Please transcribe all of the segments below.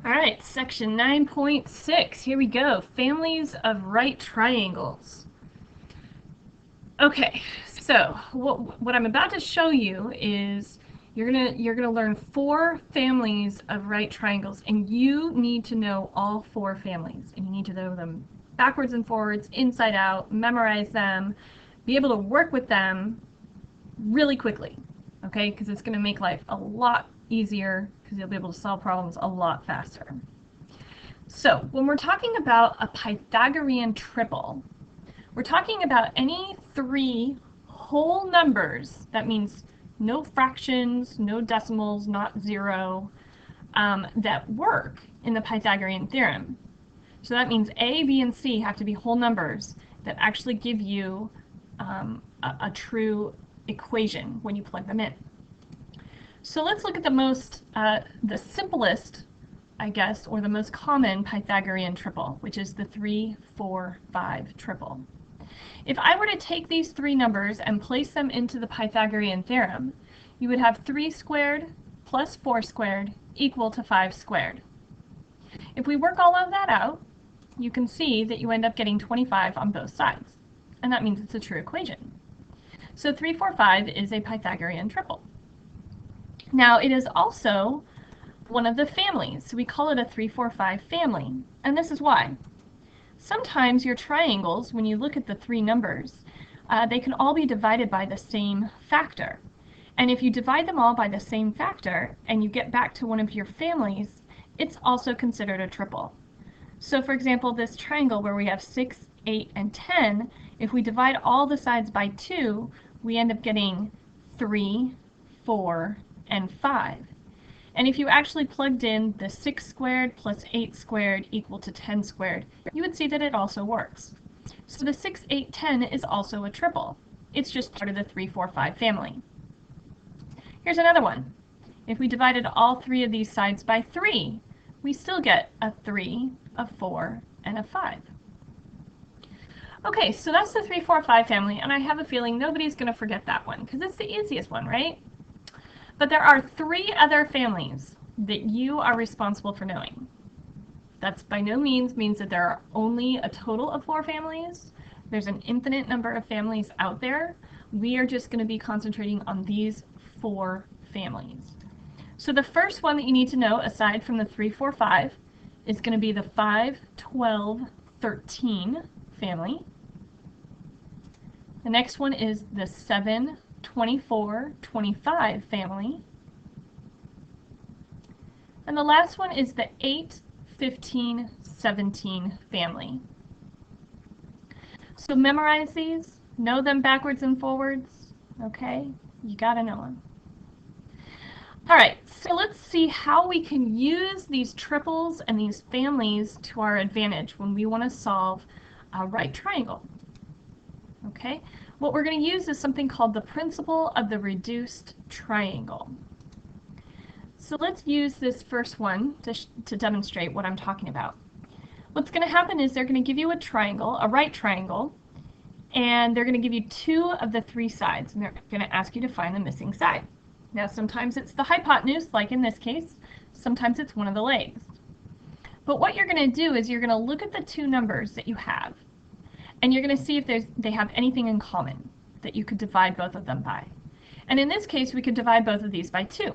All right, section 9.6. Here we go. Families of right triangles. Okay, so what I'm about to show you is you're gonna learn 4 families of right triangles, and you need to know all 4 families, and you need to know them backwards and forwards, inside out, memorize them, be able to work with them really quickly. Okay, because it's going to make life a lot easier because you'll be able to solve problems a lot faster. So when we're talking about a Pythagorean triple, we're talking about any 3 whole numbers. That means no fractions, no decimals, not 0, that work in the Pythagorean theorem. So that means A, B, and C have to be whole numbers that actually give you a true equation when you plug them in. So let's look at the simplest, I guess, or the most common Pythagorean triple, which is the 3, 4, 5 triple. If I were to take these 3 numbers and place them into the Pythagorean theorem, you would have 3 squared plus 4 squared equal to 5 squared. If we work all of that out, you can see that you end up getting 25 on both sides, and that means it's a true equation. So 3, 4, 5 is a Pythagorean triple. Now it is also one of the families, so we call it a 3, 4, 5 family, and this is why. Sometimes your triangles, when you look at the 3 numbers, they can all be divided by the same factor. And if you divide them all by the same factor and you get back to one of your families, it's also considered a triple. So for example, this triangle where we have 6, 8, and 10, if we divide all the sides by 2, we end up getting 3, 4, and 5. And if you actually plugged in the 6 squared plus 8 squared equal to 10 squared, you would see that it also works. So the 6, 8, 10 is also a triple. It's just part of the 3, 4, 5 family. Here's another one. If we divided all 3 of these sides by 3, we still get a 3, a 4, and a 5. Okay, so that's the 3, 4, 5 family, and I have a feeling nobody's going to forget that one because it's the easiest one, right? But there are 3 other families that you are responsible for knowing. That's by no means that there are only a total of 4 families. There's an infinite number of families out there. We are just going to be concentrating on these 4 families. So the first one that you need to know, aside from the 3, 4, 5, is going to be the 5, 12, 13 family. The next one is the 7, 24, 25 family. And the last one is the 8, 15, 17 family. So memorize these, know them backwards and forwards, okay? You gotta know them. All right, so let's see how we can use these triples and these families to our advantage when we want to solve a right triangle. Okay, what we're going to use is something called the principle of the reduced triangle. So let's use this first one to demonstrate what I'm talking about. What's going to happen is they're going to give you a triangle, a right triangle, and they're going to give you 2 of the 3 sides, and they're going to ask you to find the missing side. Now sometimes it's the hypotenuse, like in this case, sometimes it's one of the legs. But what you're going to do is you're going to look at the 2 numbers that you have, and you're going to see if they have anything in common that you could divide both of them by. And in this case, we could divide both of these by 2.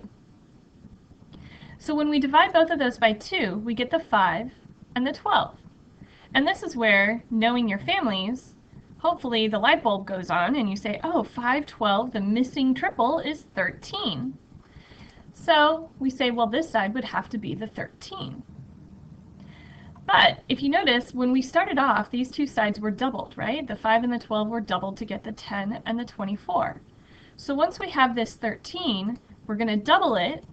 So when we divide both of those by 2, we get the 5 and the 12. And this is where, knowing your families, hopefully the light bulb goes on and you say, oh, 5, 12, the missing triple is 13. So we say, well, this side would have to be the 13. But if you notice, when we started off, these 2 sides were doubled, right? The 5 and the 12 were doubled to get the 10 and the 24. So once we have this 13, we're going to double it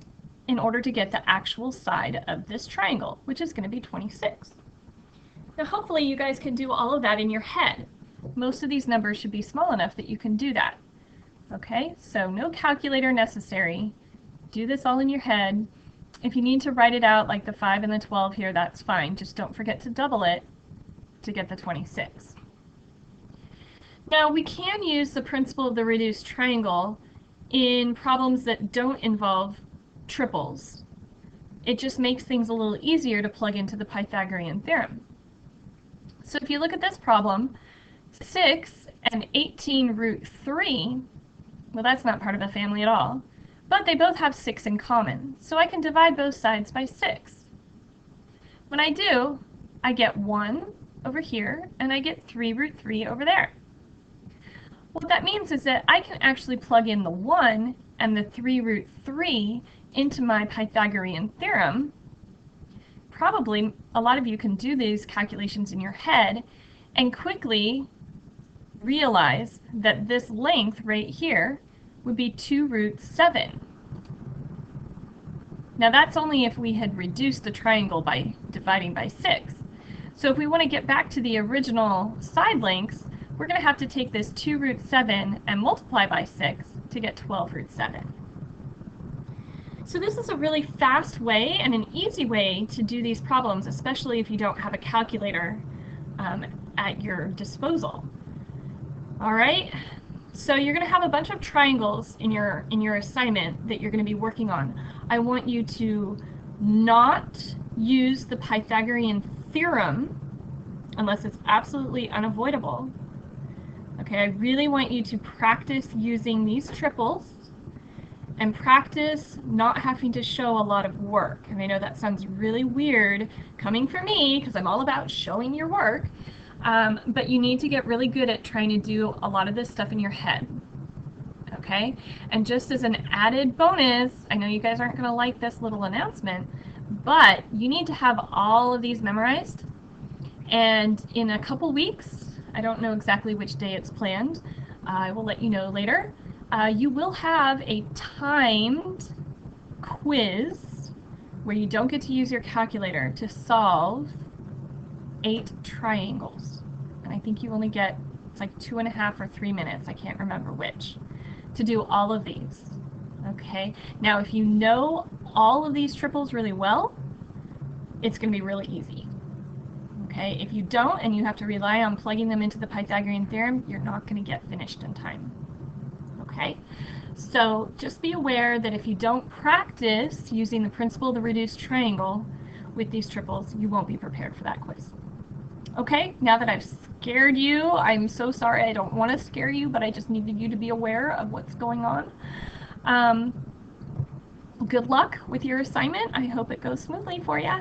in order to get the actual side of this triangle, which is going to be 26. Now hopefully you guys can do all of that in your head. Most of these numbers should be small enough that you can do that. Okay, so no calculator necessary. Do this all in your head. If you need to write it out like the 5 and the 12 here, that's fine. Just don't forget to double it to get the 26. Now we can use the principle of the reduced triangle in problems that don't involve triples. It just makes things a little easier to plug into the Pythagorean theorem. So if you look at this problem, 6 and 18 root 3, well, that's not part of a family at all, but they both have 6 in common, so I can divide both sides by 6. When I do, I get 1 over here, and I get 3 root 3 over there. What that means is that I can actually plug in the 1 and the 3 root 3 into my Pythagorean theorem. Probably a lot of you can do these calculations in your head and quickly realize that this length right here would be 2 root 7. Now that's only if we had reduced the triangle by dividing by 6. So if we want to get back to the original side lengths, we're going to have to take this 2 root 7 and multiply by 6 to get 12 root 7. So this is a really fast way and an easy way to do these problems, especially if you don't have a calculator at your disposal. All right, so you're going to have a bunch of triangles in your assignment that you're going to be working on. I want you to not use the Pythagorean theorem unless it's absolutely unavoidable. Okay, I really want you to practice using these triples and practice not having to show a lot of work. And I know that sounds really weird coming from me because I'm all about showing your work, but you need to get really good at trying to do a lot of this stuff in your head. Okay, and just as an added bonus, I know you guys aren't going to like this little announcement, but you need to have all of these memorized, and in a couple weeks, I don't know exactly which day it's planned, I will let you know later, you will have a timed quiz where you don't get to use your calculator to solve 8 triangles. And I think you only get, it's like 2.5 or 3 minutes, I can't remember which, to do all of these. Okay, now if you know all of these triples really well, it's going to be really easy. Okay, if you don't and you have to rely on plugging them into the Pythagorean theorem, you're not going to get finished in time. Okay, so just be aware that if you don't practice using the principle of the reduced triangle with these triples, you won't be prepared for that quiz. Okay, now that I've scared you, I'm so sorry, I don't want to scare you, but I just needed you to be aware of what's going on. Good luck with your assignment. I hope it goes smoothly for you.